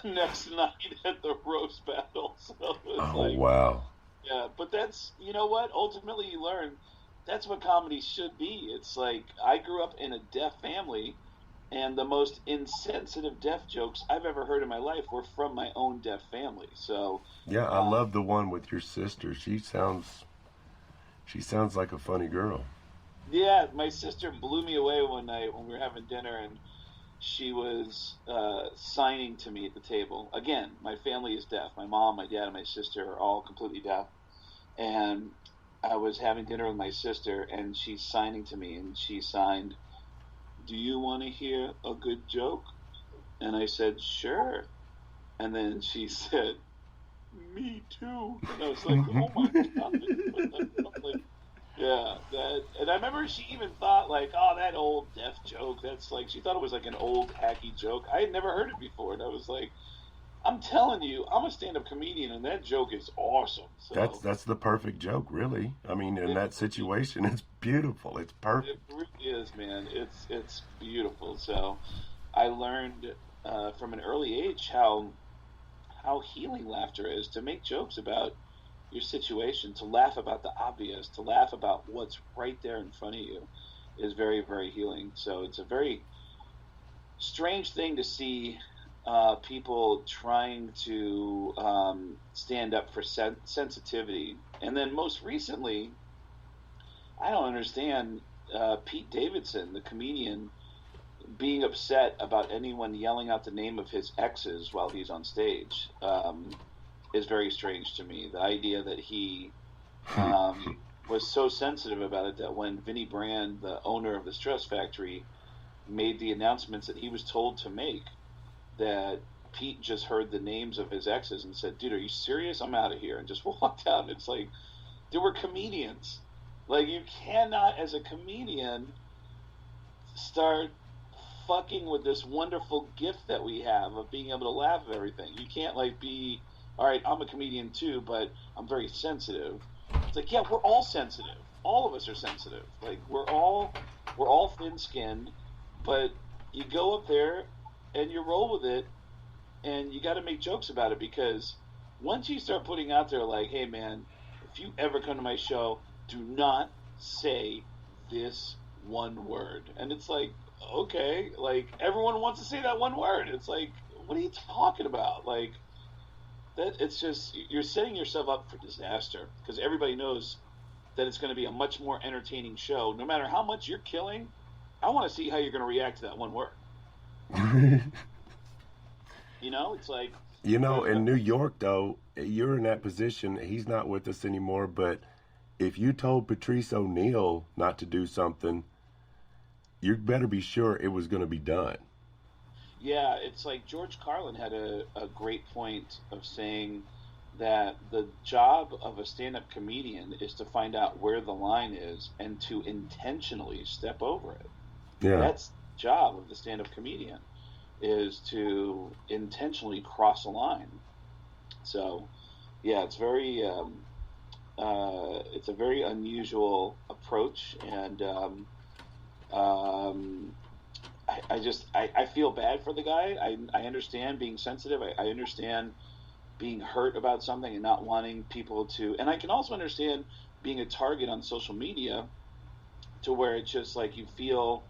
next night at the roast battle. So it was Oh, like, wow. yeah, but that's, you know what? Ultimately, you learn that's what comedy should be. It's like I grew up in a deaf family, and the most insensitive deaf jokes I've ever heard in my life were from my own deaf family. So, Yeah, I uh, love the one with your sister. She sounds like a funny girl. yeah, my sister blew me away one night when we were having dinner, and she was signing to me at the table. Again, my family is deaf. My mom, my dad, and my sister are all completely deaf. And I was having dinner with my sister, and she's signing to me, and she signed, "Do you want to hear a good joke?" And I said, "Sure." And then she said, "Me too." And I was like, "Oh my god!" I'm like, yeah, that. And I remember she even thought like, "Oh, that old deaf joke." That's like she thought it was like an old hacky joke. I had never heard it before, and I was like, "I'm telling you, I'm a stand-up comedian, and that joke is awesome." That's So that's the perfect joke, really. I mean, in it that situation, it's beautiful. It's it perfect. really is, man. It's beautiful. So I learned from an early age how healing laughter is, to make jokes about your situation, to laugh about the obvious, to laugh about what's right there in front of you is very, very healing. So it's a very strange thing to see people trying to stand up for sensitivity. And then most recently, I don't understand Pete Davidson, the comedian, being upset about anyone yelling out the name of his exes while he's on stage is very strange to me. The idea that he was so sensitive about it that when Vinnie Brand, the owner of the Stress Factory, made the announcements that he was told to make, that Pete just heard the names of his exes and said, "Dude, are you serious? I'm out of here," and just walked out. And it's like, there were comedians. Like, you cannot, as a comedian, start fucking with this wonderful gift that we have of being able to laugh at everything. You can't like be, all right, I'm a comedian too, but I'm very sensitive. It's like, yeah, we're all sensitive. All of us are sensitive. Like we're all thin-skinned, but you go up there and you roll with it, and you got to make jokes about it, because once you start putting out there like, "Hey man, if you ever come to my show, do not say this one word." And it's like, okay, like everyone wants to say that one word. It's like, what are you talking about? Like that, it's just you're setting yourself up for disaster, because everybody knows that it's going to be a much more entertaining show. No matter how much you're killing, I want to see how you're going to react to that one word. It's like for In New York, though, you're in that position. He's not with us anymore, but if you told Patrice O'Neill not to do something, you better be sure it was going to be done. yeah, it's like George Carlin had a great point of saying that the job of a stand-up comedian is to find out where the line is and to intentionally step over it. Yeah. That's the job of the stand-up comedian, is to intentionally cross a line. So, yeah, it's a very unusual approach, and um, I feel bad for the guy. I understand being sensitive. I understand being hurt about something and not wanting people to, and I can also understand being a target on social media, to where it's just like you feel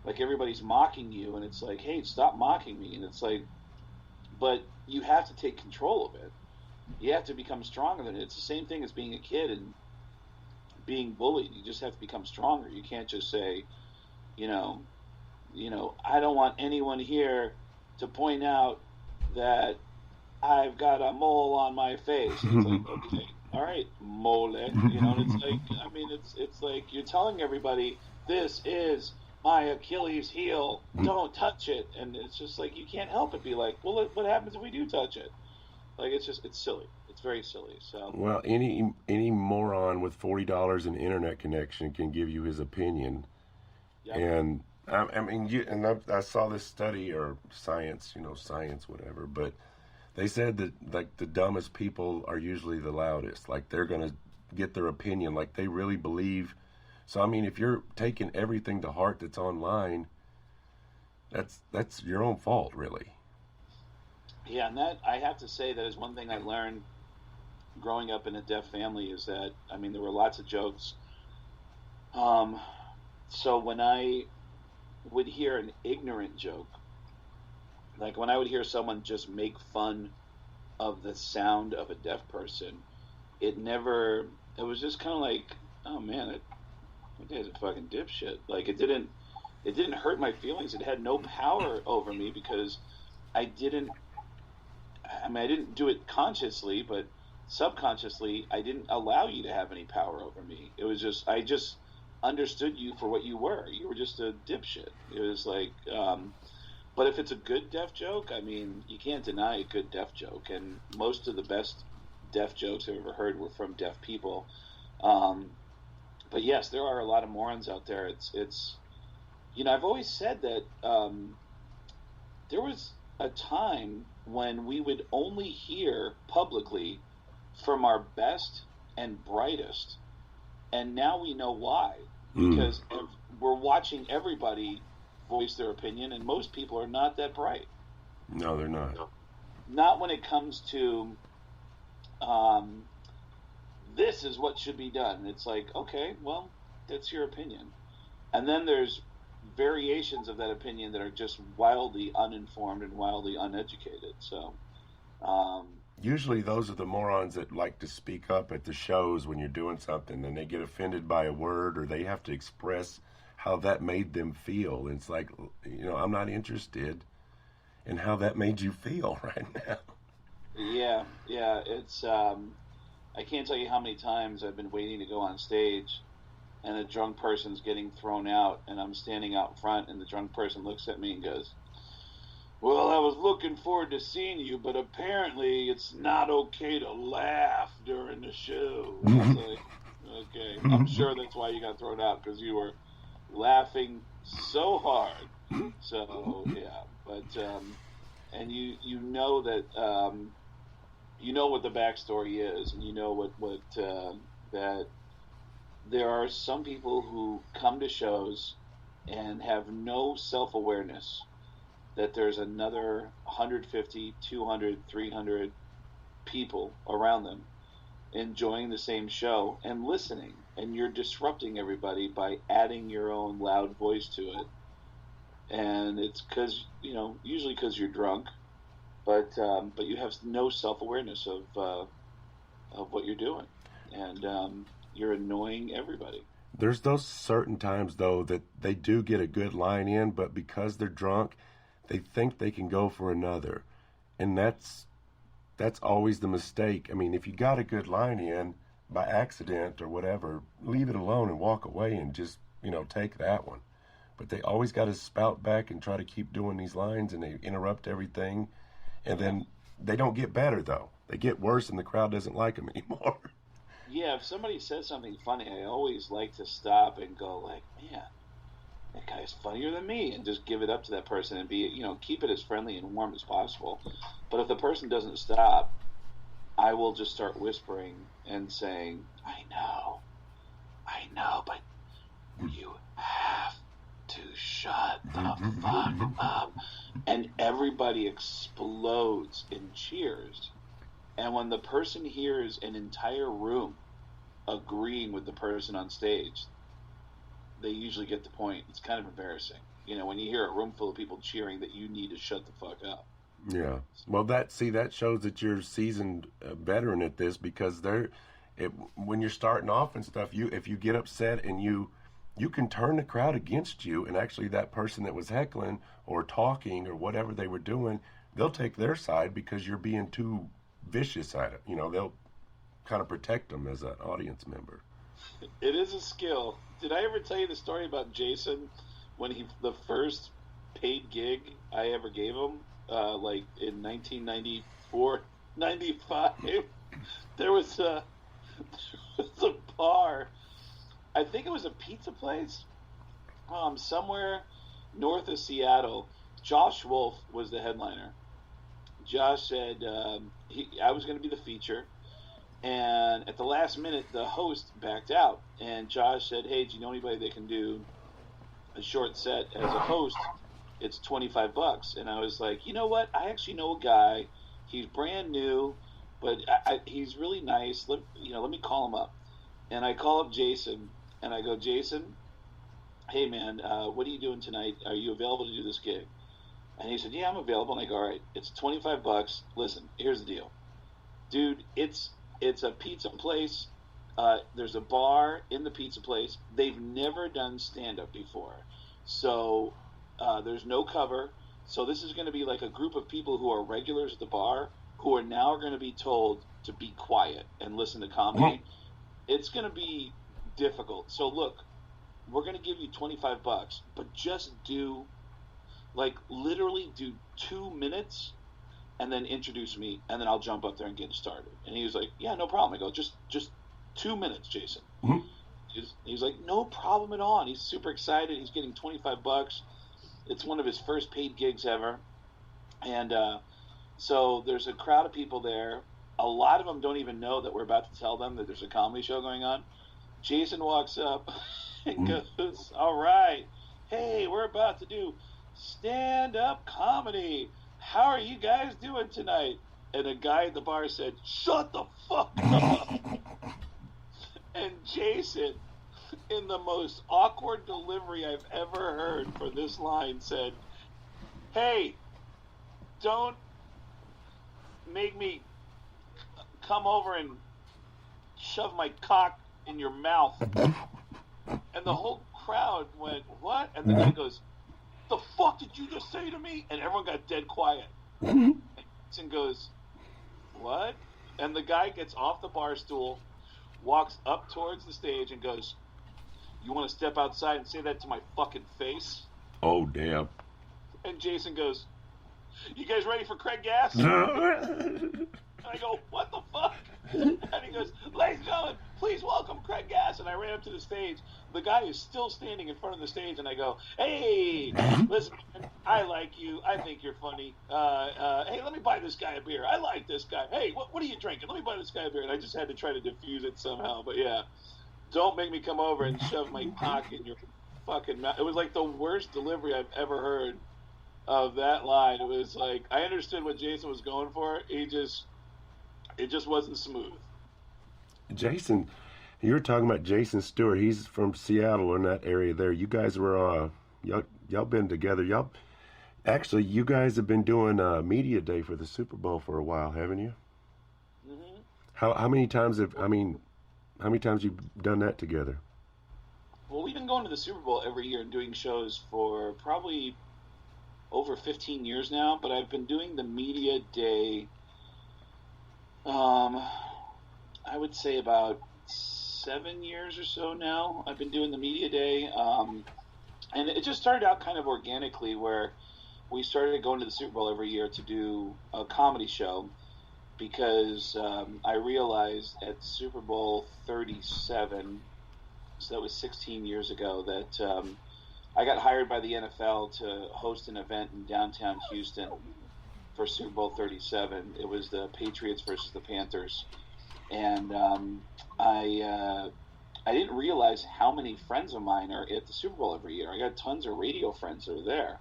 like everybody's mocking you, and it's like, "Hey, stop mocking me." And it's like, but you have to take control of it. You have to become stronger than it. It's the same thing as being a kid and being bullied. You just have to become stronger. You can't just say, you know, I don't want anyone here to point out that I've got a mole on my face. And it's like, okay, all right, mole. And it's like, I mean, it's like you're telling everybody, this is my Achilles heel. Don't touch it. And it's just like, you can't help but be like, well, what happens if we do touch it? Like, it's silly. It's very silly. So, Well, any moron with $40 in internet connection can give you his opinion, yep. and I mean, I saw this study or science, science, whatever, but they said that like the dumbest people are usually the loudest. Like they're gonna get their opinion, like they really believe. So I mean, if you're taking everything to heart that's online, that's your own fault, really. Yeah, and that I have to say that is one thing I learned growing up in a deaf family is that I mean there were lots of jokes. Um, so when I would hear an ignorant joke, like when I would hear someone just make fun of the sound of a deaf person, it never. It was just kind of like, oh man, that guy's a fucking dipshit. Like it didn't hurt my feelings. It had no power over me because I didn't. I mean, I didn't do it consciously, but subconsciously, I didn't allow you to have any power over me. It was just I just understood you for what you were. You were just a dipshit. It was like, but if it's a good deaf joke, I mean, you can't deny a good deaf joke. And most of the best deaf jokes I've ever heard were from deaf people. Um, but yes, there are a lot of morons out there. It's I've always said that there was a time when we would only hear publicly from our best and brightest, and now we know why. Because we're watching everybody voice their opinion, and most people are not that bright. No, they're not. Not when it comes to this is what should be done. It's like, okay, well, that's your opinion. And then there's variations of that opinion that are just wildly uninformed and wildly uneducated. So, usually those are the morons that like to speak up at the shows when you're doing something and they get offended by a word or they have to express how that made them feel. And it's like, I'm not interested in how that made you feel right now. Yeah. It's I can't tell you how many times I've been waiting to go on stage and a drunk person's getting thrown out and I'm standing out front and the drunk person looks at me and goes, well, I was looking forward to seeing you, but apparently it's not okay to laugh during the show. It's like, okay, I'm sure that's why you got thrown out, because you were laughing so hard. So, yeah, but, and you know that, you know what the backstory is, and you know what that there are some people who come to shows and have no self-awareness that there's another 150, 200, 300 people around them enjoying the same show and listening, and you're disrupting everybody by adding your own loud voice to it. And it's because, usually because you're drunk, but you have no self-awareness of what you're doing, and you're annoying everybody. There's those certain times, though, that they do get a good line in, but because they're drunk, they think they can go for another. And that's always the mistake. I mean, if you got a good line in by accident or whatever, leave it alone and walk away and just, take that one. But they always got to spout back and try to keep doing these lines, and they interrupt everything. And then they don't get better, though. They get worse, and the crowd doesn't like them anymore. Yeah, if somebody says something funny, I always like to stop and go like, man, that guy's funnier than me, and just give it up to that person and be, keep it as friendly and warm as possible. But if the person doesn't stop, I will just start whispering and saying, I know, but you have to shut the fuck up. And everybody explodes in cheers. And when the person hears an entire room agreeing with the person on stage, they usually get the point. It's kind of embarrassing. When you hear a room full of people cheering that you need to shut the fuck up. Yeah. Well, that shows that you're seasoned veteran at this, because when you're starting off and stuff, if you get upset and you can turn the crowd against you, and actually that person that was heckling or talking or whatever they were doing, they'll take their side because you're being too vicious at it. They'll kind of protect them as an audience member. It is a skill. Did I ever tell you the story about Jason when the first paid gig I ever gave him, like in 1994, 95? There was a bar. I think it was a pizza place, somewhere north of Seattle. Josh Wolf was the headliner. Josh said I was going to be the feature, and at the last minute, the host backed out, and Josh said, hey, do you know anybody that can do a short set as a host it's $25. And I was like, you know what? I actually know a guy. He's brand new, but he's really nice. Let me call him up. And I call up Jason, and I go, Jason, hey man, what are you doing tonight? Are you available to do this gig? And he said, yeah, I'm available. And I go, all right, it's $25. Listen, here's the deal, dude. It's a pizza place. There's a bar in the pizza place. They've never done stand-up before, so there's no cover. So this is going to be like a group of people who are regulars at the bar who are now going to be told to be quiet and listen to comedy. It's going to be difficult. So look, we're going to give you $25, but just literally do 2 minutes and then introduce me, and then I'll jump up there and get started. And he was like, yeah, no problem. I go, just 2 minutes, Jason. He's like, no problem at all. And he's super excited. He's getting $25. It's one of his first paid gigs ever. And so there's a crowd of people there. A lot of them don't even know that we're about to tell them that there's a comedy show going on. Jason walks up and goes, all right, hey, we're about to do stand-up comedy. How are you guys doing tonight? And a guy at the bar said, shut the fuck up. And Jason, in the most awkward delivery I've ever heard for this line, said, hey, don't make me come over and shove my cock in your mouth. And the whole crowd went, what? And the guy goes, the fuck did you just say to me? And everyone got dead quiet. And Jason goes, what? And the guy gets off the bar stool, walks up towards the stage and goes, you want to step outside and say that to my fucking face? Oh, damn. And Jason goes, you guys ready for Craig Gass? And I go, what the fuck? And he goes, ladies and gentlemen, please welcome Craig Gass. And I ran up to the stage. The guy is still standing in front of the stage, and I go, hey, listen, man, I like you. I think you're funny. Hey, let me buy this guy a beer. I like this guy. Hey, what are you drinking? Let me buy this guy a beer. And I just had to try to diffuse it somehow. But yeah, don't make me come over and shove my cock in your fucking mouth. It was like the worst delivery I've ever heard of that line. It was like, I understood what Jason was going for. It just wasn't smooth. Jason, you were talking about Jason Stewart. He's from Seattle or in that area there. You guys were, y'all been together. You guys have been doing media day for the Super Bowl for a while, haven't you? Mm-hmm. How many times you've done that together? Well, we've been going to the Super Bowl every year and doing shows for probably over 15 years now, but I've been doing the media day, I would say about 7 years or so now. I've been doing the media day, and it just started out kind of organically, where we started going to the Super Bowl every year to do a comedy show, because I realized at Super Bowl 37, so that was 16 years ago, that I got hired by the NFL to host an event in downtown Houston for Super Bowl 37. It was the Patriots versus the Panthers. And I didn't realize how many friends of mine are at the Super Bowl every year. I got tons of radio friends that are there.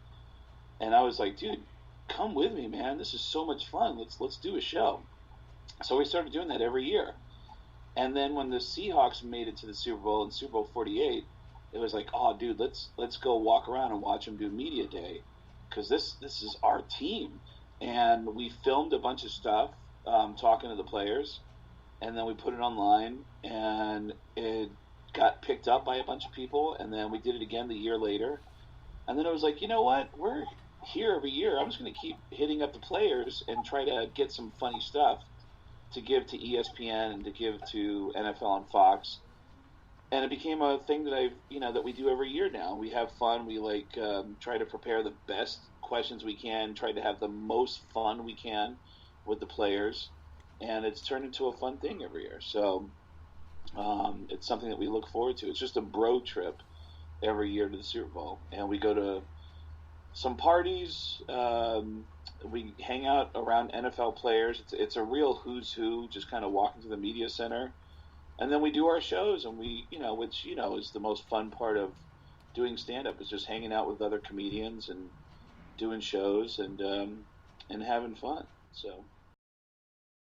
And I was like, dude, come with me, man. This is so much fun. Let's do a show. So we started doing that every year. And then when the Seahawks made it to the Super Bowl in Super Bowl 48, it was like, oh, dude, let's go walk around and watch them do media day, because this is our team. And we filmed a bunch of stuff, talking to the players, and then we put it online, and it got picked up by a bunch of people, and then we did it again the year later. And then it was like, you know what? We're here every year. I'm just going to keep hitting up the players and try to get some funny stuff to give to ESPN and to give to NFL and Fox. And it became a thing that we do every year now. We have fun. We try to prepare the best questions we can, try to have the most fun we can with the players, and it's turned into a fun thing every year. So it's something that we look forward to. It's just a bro trip every year to the Super Bowl, and we go to some parties. We hang out around NFL players. It's a real who's who, just kind of walking to the media center. And then we do our shows, and which is the most fun part of doing stand-up, is just hanging out with other comedians and doing shows and having fun. So